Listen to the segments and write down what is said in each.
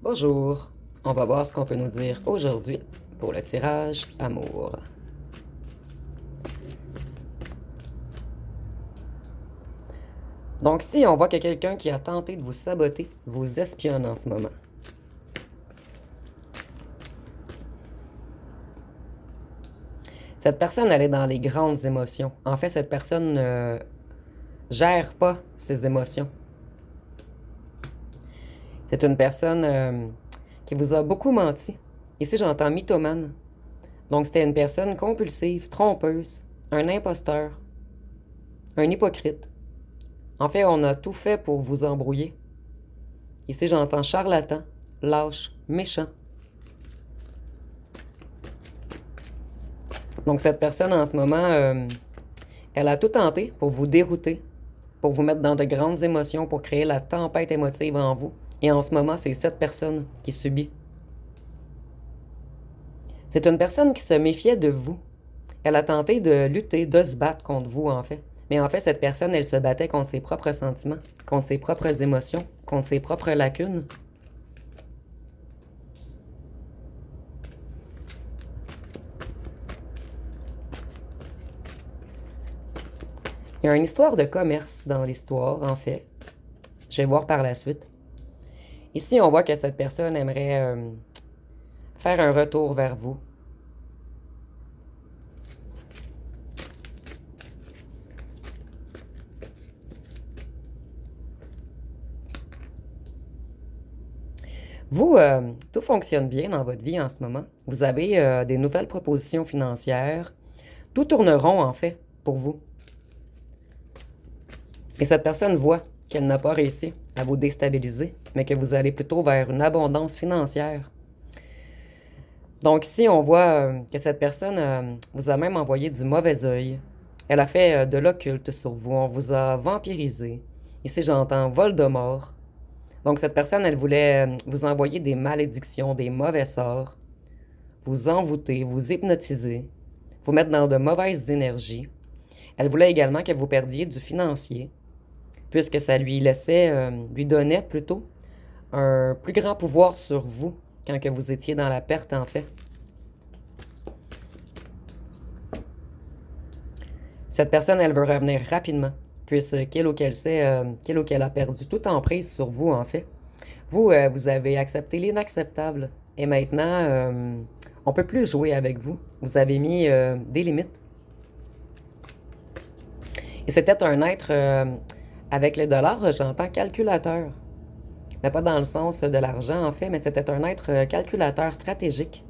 Bonjour, on va voir ce qu'on peut nous dire aujourd'hui pour le tirage amour. Donc si on voit qu'il y a quelqu'un qui a tenté de vous saboter, vous espionne en ce moment. Cette personne, elle est dans les grandes émotions. En fait, cette personne ne gère pas ses émotions. C'est une personne qui vous a beaucoup menti. Ici, j'entends mythomane. Donc, c'était une personne compulsive, trompeuse, un imposteur, un hypocrite. En fait, on a tout fait pour vous embrouiller. Ici, j'entends charlatan, lâche, méchant. Donc, cette personne, en ce moment, elle a tout tenté pour vous dérouter, pour vous mettre dans de grandes émotions, pour créer la tempête émotive en vous. Et en ce moment, c'est cette personne qui subit. C'est une personne qui se méfiait de vous. Elle a tenté de lutter, de se battre contre vous, en fait. Mais en fait, cette personne, elle se battait contre ses propres sentiments, contre ses propres émotions, contre ses propres lacunes. Il y a une histoire de commerce dans l'histoire, en fait. Je vais voir par la suite. Ici, on voit que cette personne aimerait faire un retour vers vous. Vous, tout fonctionne bien dans votre vie en ce moment. Vous avez des nouvelles propositions financières. Tout tourneront, en fait, pour vous. Et cette personne voit qu'elle n'a pas réussi à vous déstabiliser, mais que vous allez plutôt vers une abondance financière. Donc ici, on voit que cette personne vous a même envoyé du mauvais œil. Elle a fait de l'occulte sur vous. On vous a vampirisé. Ici, j'entends Voldemort. Donc cette personne, elle voulait vous envoyer des malédictions, des mauvais sorts, vous envoûter, vous hypnotiser, vous mettre dans de mauvaises énergies. Elle voulait également que vous perdiez du financier, puisque ça lui laissait, lui donnait plutôt un plus grand pouvoir sur vous quand que vous étiez dans la perte, en fait. Cette personne, elle veut revenir rapidement, puisqu'elle ou qu'elle sait, qu'elle ou qu'elle a perdu toute emprise sur vous, en fait. Vous, vous avez accepté l'inacceptable. Et maintenant, on ne peut plus jouer avec vous. Vous avez mis des limites. Et c'était un être, avec le dollar, j'entends calculateur. Mais pas dans le sens de l'argent, en fait, mais c'était un être calculateur stratégique.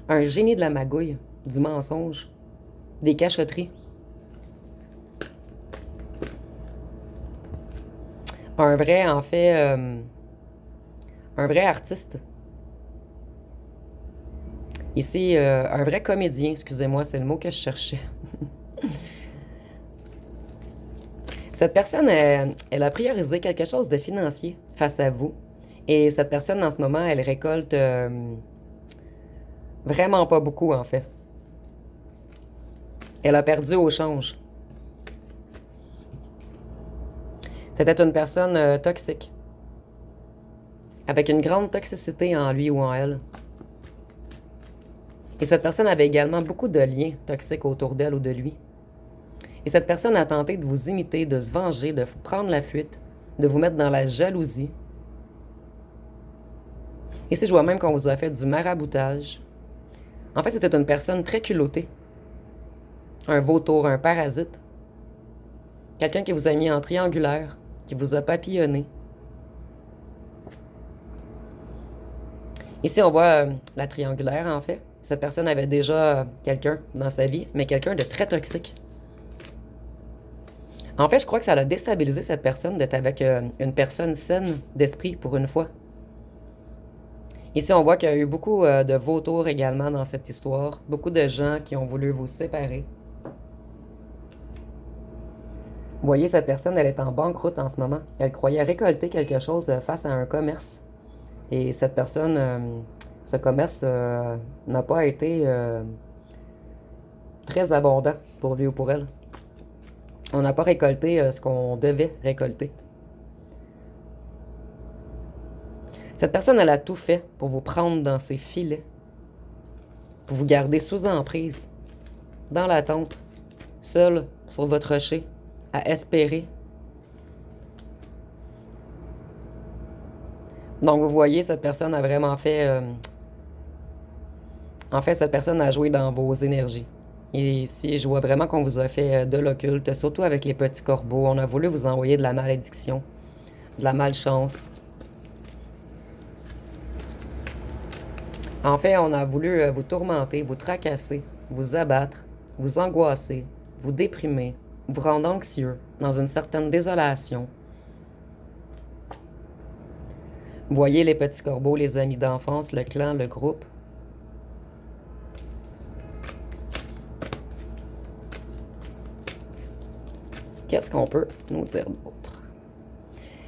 Un génie de la magouille, du mensonge, des cachotteries. Un vrai, en fait, un vrai artiste. Ici, un vrai comédien, excusez-moi, c'est le mot que je cherchais. Cette personne, elle a priorisé quelque chose de financier face à vous. Et cette personne, en ce moment, elle récolte vraiment pas beaucoup, en fait. Elle a perdu au change. C'était une personne toxique, avec une grande toxicité en lui ou en elle. Et cette personne avait également beaucoup de liens toxiques autour d'elle ou de lui. Et cette personne a tenté de vous imiter, de se venger, de prendre la fuite, de vous mettre dans la jalousie. Ici, je vois même qu'on vous a fait du maraboutage. En fait, c'était une personne très culottée. Un vautour, un parasite. Quelqu'un qui vous a mis en triangulaire, qui vous a papillonné. Ici, on voit la triangulaire, en fait. Cette personne avait déjà quelqu'un dans sa vie, mais quelqu'un de très toxique. En fait, je crois que ça a déstabilisé cette personne d'être avec une personne saine d'esprit pour une fois. Ici, on voit qu'il y a eu beaucoup de vautours également dans cette histoire. Beaucoup de gens qui ont voulu vous séparer. Vous voyez, cette personne, elle est en banqueroute en ce moment. Elle croyait récolter quelque chose face à un commerce. Et cette personne, ce commerce n'a pas été très abondant pour lui ou pour elle. On n'a pas récolté ce qu'on devait récolter. Cette personne, elle a tout fait pour vous prendre dans ses filets, pour vous garder sous emprise, dans l'attente, seul sur votre rocher, à espérer. Donc, vous voyez, cette personne a vraiment fait... en fait, cette personne a joué dans vos énergies. Et ici, je vois vraiment qu'on vous a fait de l'occulte, surtout avec les petits corbeaux. On a voulu vous envoyer de la malédiction, de la malchance. En fait, on a voulu vous tourmenter, vous tracasser, vous abattre, vous angoisser, vous déprimer, vous rendre anxieux, dans une certaine désolation. Vous voyez les petits corbeaux, les amis d'enfance, le clan, le groupe. Qu'est-ce qu'on peut nous dire d'autre?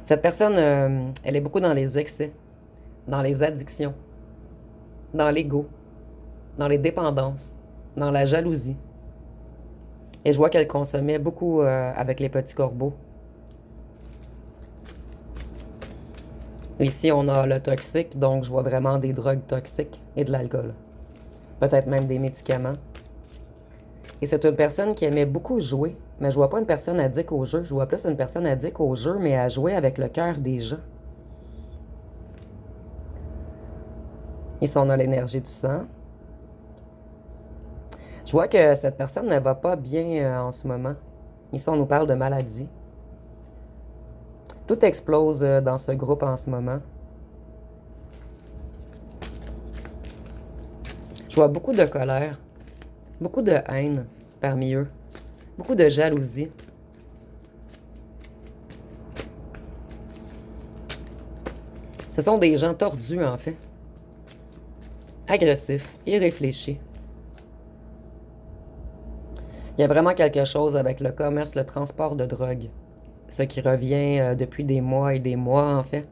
Cette personne, elle est beaucoup dans les excès, dans les addictions, dans l'ego, dans les dépendances, dans la jalousie. Et je vois qu'elle consommait beaucoup avec les petits corbeaux. Ici, on a le toxique, donc je vois vraiment des drogues toxiques et de l'alcool. Peut-être même des médicaments. Et c'est une personne qui aimait beaucoup jouer, mais je vois pas une personne addict au jeu. Je vois plus une personne addict au jeu, mais à jouer avec le cœur des gens. Ici, on a l'énergie du sang. Je vois que cette personne ne va pas bien en ce moment. Ici, on nous parle de maladie. Tout explose dans ce groupe en ce moment. Je vois beaucoup de colère, beaucoup de haine parmi eux, beaucoup de jalousie. Ce sont des gens tordus, en fait. Agressifs, irréfléchis. Il y a vraiment quelque chose avec le commerce, le transport de drogue. Ce qui revient depuis des mois et des mois, en fait.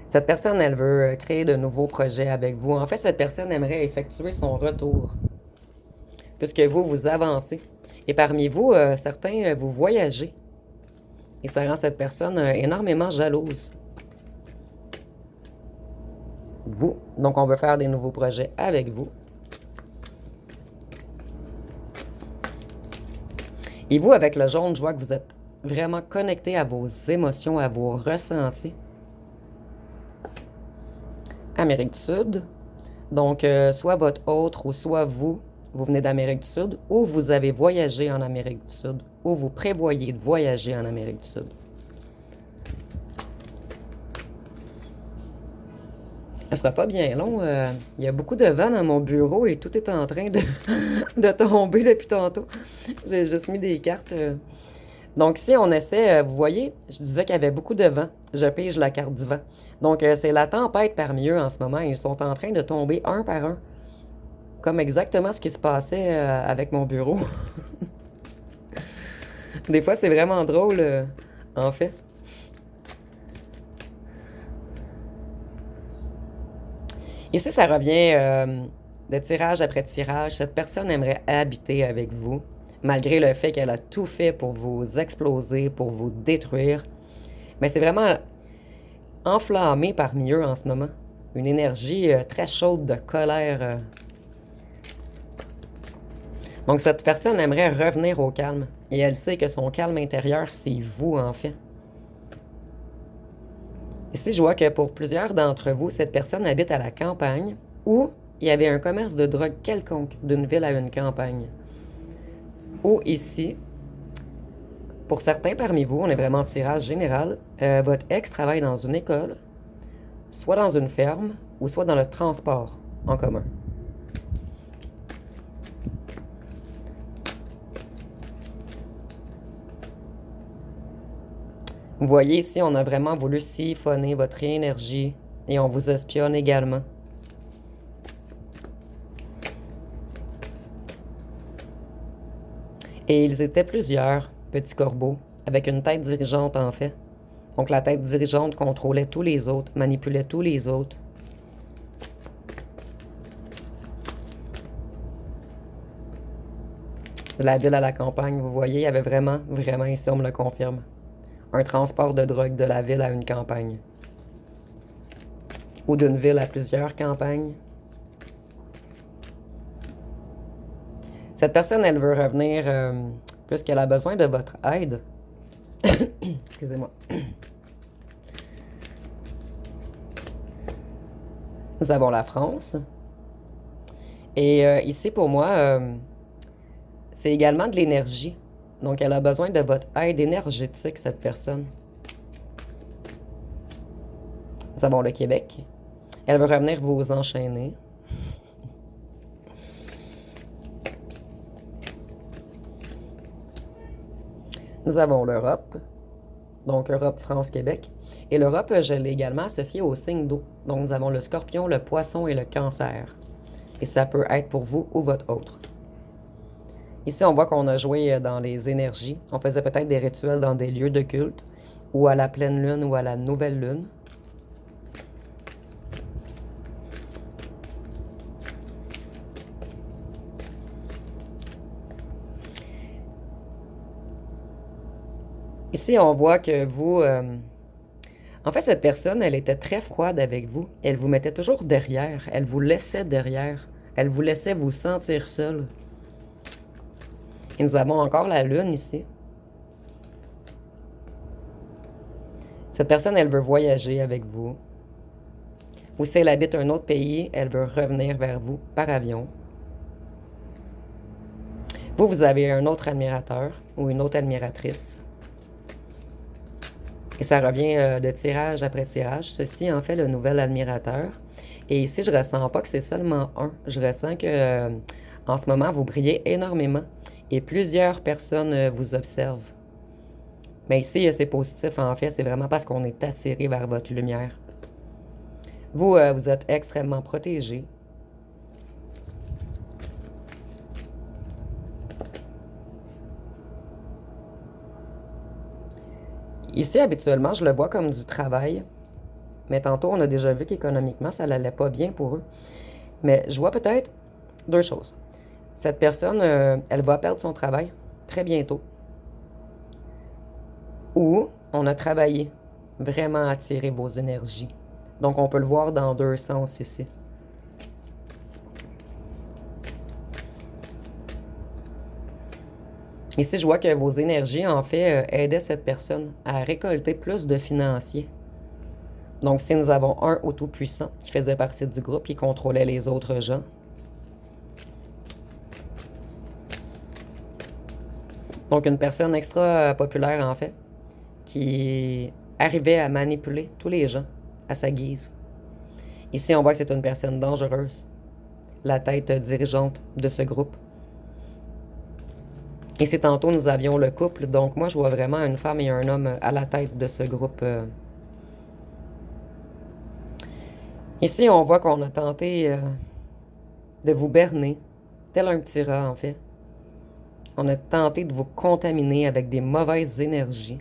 Cette personne, elle veut créer de nouveaux projets avec vous. En fait, cette personne aimerait effectuer son retour. Puisque vous, vous avancez. Et parmi vous, certains, vous voyagez. Et ça rend cette personne énormément jalouse. Vous. Donc, on veut faire des nouveaux projets avec vous. Et vous, avec le jaune, je vois que vous êtes vraiment connecté à vos émotions, à vos ressentis. Amérique du Sud. Donc, soit votre autre ou soit vous, vous venez d'Amérique du Sud, ou vous avez voyagé en Amérique du Sud, ou vous prévoyez de voyager en Amérique du Sud. Ça sera pas bien long. Il y a beaucoup de vent dans mon bureau et tout est en train de tomber depuis tantôt. J'ai juste mis des cartes. Donc ici, on essaie, vous voyez, je disais qu'il y avait beaucoup de vent. Je pige la carte du vent. Donc c'est la tempête parmi eux en ce moment. Ils sont en train de tomber un par un. Comme exactement ce qui se passait avec mon bureau. Des fois, c'est vraiment drôle, en fait. Ici, ça revient de tirage après tirage. Cette personne aimerait habiter avec vous, malgré le fait qu'elle a tout fait pour vous exploser, pour vous détruire. Mais c'est vraiment enflammé parmi eux en ce moment. Une énergie très chaude de colère. Donc, cette personne aimerait revenir au calme. Et elle sait que son calme intérieur, c'est vous, en fait. Ici, je vois que pour plusieurs d'entre vous, cette personne habite à la campagne ou il y avait un commerce de drogue quelconque d'une ville à une campagne. Ou ici, pour certains parmi vous, on est vraiment en tirage général, votre ex travaille dans une école, soit dans une ferme ou soit dans le transport en commun. Vous voyez ici, on a vraiment voulu siphonner votre énergie et on vous espionne également. Et ils étaient plusieurs, petits corbeaux, avec une tête dirigeante en fait. Donc la tête dirigeante contrôlait tous les autres, manipulait tous les autres. De la ville à la campagne, vous voyez, il y avait vraiment, ici on me le confirme, un transport de drogue de la ville à une campagne. ou d'une ville à plusieurs campagnes. Cette personne, elle veut revenir puisqu'elle a besoin de votre aide. Excusez-moi. Nous avons la France. Et ici, pour moi, c'est également de l'énergie. Donc, elle a besoin de votre aide énergétique, cette personne. Nous avons le Québec. Elle veut revenir vous enchaîner. Nous avons l'Europe. Donc, Europe, France, Québec. Et l'Europe, je l'ai également associée au signe d'eau. Donc, nous avons le Scorpion, le Poisson et le Cancer. Et ça peut être pour vous ou votre autre. Ici, on voit qu'on a joué dans les énergies. On faisait peut-être des rituels dans des lieux de culte, ou à la pleine lune, ou à la nouvelle lune. Ici, on voit que vous... en fait, cette personne, elle était très froide avec vous. Elle vous mettait toujours derrière. Elle vous laissait derrière. Elle vous laissait vous sentir seul. Et nous avons encore la lune ici. Cette personne, elle veut voyager avec vous. Ou si elle habite un autre pays, elle veut revenir vers vous par avion. Vous, vous avez un autre admirateur ou une autre admiratrice. Et ça revient de tirage après tirage. Ceci en fait le nouvel admirateur. Et ici, je ressens pas que c'est seulement un. Je ressens que en ce moment, vous brillez énormément. Et plusieurs personnes vous observent. Mais ici, c'est positif en fait. C'est vraiment parce qu'on est attiré vers votre lumière. Vous, vous êtes extrêmement protégé. Ici, habituellement, je le vois comme du travail. Mais tantôt, on a déjà vu qu'économiquement, ça n'allait pas bien pour eux. Mais je vois peut-être deux choses. Cette personne, elle va perdre son travail très bientôt. Ou on a travaillé vraiment à attirer vos énergies. Donc, on peut le voir dans deux sens ici. Ici, je vois que vos énergies, en fait, aidaient cette personne à récolter plus de financiers. Donc, si nous avons un au tout-puissant qui faisait partie du groupe, qui contrôlait les autres gens. Donc, une personne extra populaire, en fait, qui arrivait à manipuler tous les gens à sa guise. Ici, on voit que c'est une personne dangereuse, la tête dirigeante de ce groupe. Ici, tantôt, nous avions le couple, donc moi, je vois vraiment une femme et un homme à la tête de ce groupe. Ici, on voit qu'on a tenté de vous berner, tel un petit rat, en fait. On a tenté de vous contaminer avec des mauvaises énergies.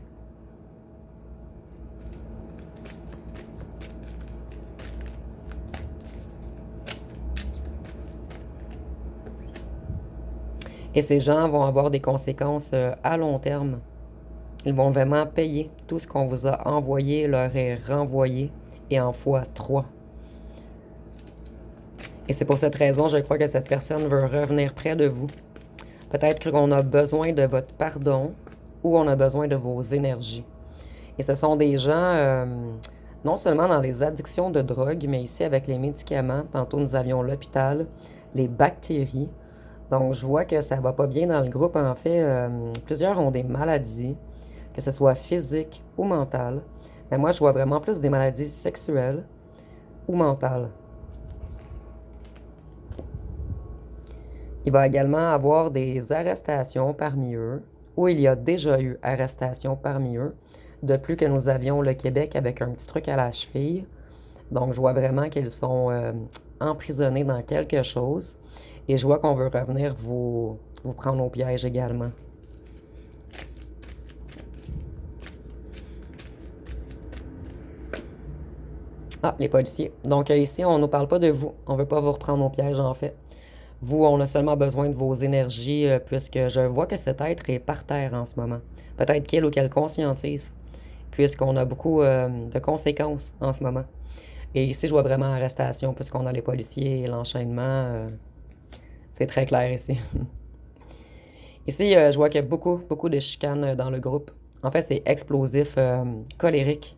Et ces gens vont avoir des conséquences à long terme. Ils vont vraiment payer. Tout ce qu'on vous a envoyé leur est renvoyé et en fois 3. Et c'est pour cette raison, je crois que cette personne veut revenir près de vous. Peut-être qu'on a besoin de votre pardon ou on a besoin de vos énergies. Et ce sont des gens, non seulement dans les addictions de drogue, mais ici avec les médicaments. Tantôt, nous avions l'hôpital, les bactéries. Donc, je vois que ça va pas bien dans le groupe. En fait, plusieurs ont des maladies, que ce soit physiques ou mentales. Mais moi, je vois vraiment plus des maladies sexuelles ou mentales. Il va également avoir des arrestations parmi eux, ou il y a déjà eu arrestations parmi eux, de plus que nous avions le Québec avec un petit truc à la cheville. Donc, je vois vraiment qu'ils sont emprisonnés dans quelque chose. Et je vois qu'on veut revenir vous prendre au piège également. Ah, les policiers. Donc, ici, on ne nous parle pas de vous. On ne veut pas vous reprendre au piège, en fait. Vous, on a seulement besoin de vos énergies, puisque je vois que cet être est par terre en ce moment. Peut-être qu'il ou qu'elle conscientise, puisqu'on a beaucoup de conséquences en ce moment. Et ici, je vois vraiment arrestation, puisqu'on a les policiers et l'enchaînement. C'est très clair ici. Ici, je vois qu'il y a beaucoup, beaucoup de chicanes dans le groupe. En fait, c'est explosif, colérique.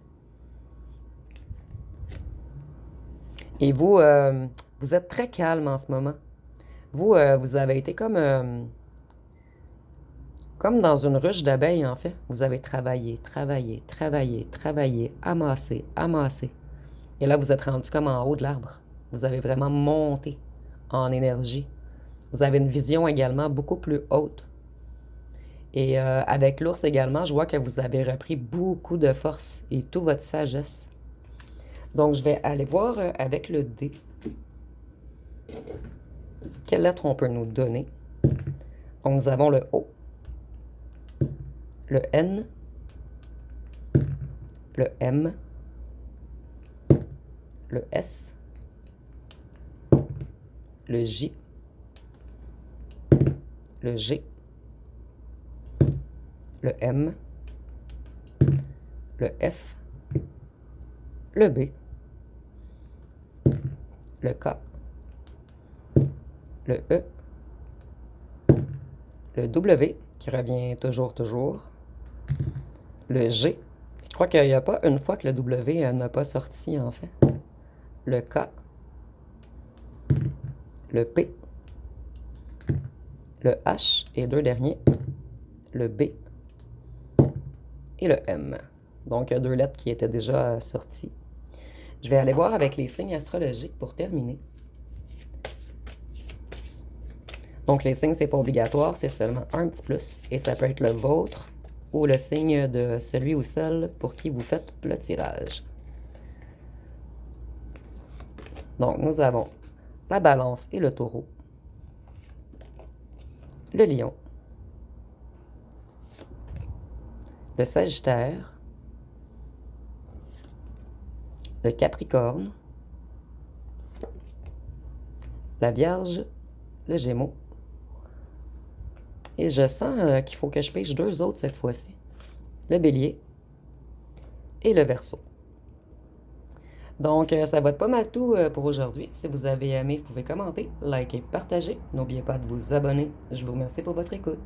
Et vous, vous êtes très calme en ce moment. Vous, vous avez été comme dans une ruche d'abeilles, en fait. Vous avez travaillé, travaillé, travaillé, travaillé, amassé, amassé. Et là, vous êtes rendu comme en haut de l'arbre. Vous avez vraiment monté en énergie. Vous avez une vision également beaucoup plus haute. Et avec l'ours également, je vois que vous avez repris beaucoup de force et toute votre sagesse. Donc, je vais aller voir avec le dé. Quelle lettre on peut nous donner? Donc, nous avons le O, le N, le M, le S, le J, le G, le M, le F, le B, le K, le E, le W, qui revient toujours, le G. Je crois qu'il n'y a pas une fois que le W n'a pas sorti, en fait. Le K, le P, le H et deux derniers, le B et le M. Donc, deux lettres qui étaient déjà sorties. Je vais aller voir avec les signes astrologiques pour terminer. Donc, les signes, c'est pas obligatoire, c'est seulement un petit plus. Et ça peut être le vôtre ou le signe de celui ou celle pour qui vous faites le tirage. Donc, nous avons la balance et le taureau, le lion, le sagittaire, le capricorne, la vierge, le gémeaux. Et je sens qu'il faut que je pêche deux autres cette fois-ci. Le bélier et le verseau. Donc, ça va être pas mal tout pour aujourd'hui. Si vous avez aimé, vous pouvez commenter, liker, partager. N'oubliez pas de vous abonner. Je vous remercie pour votre écoute.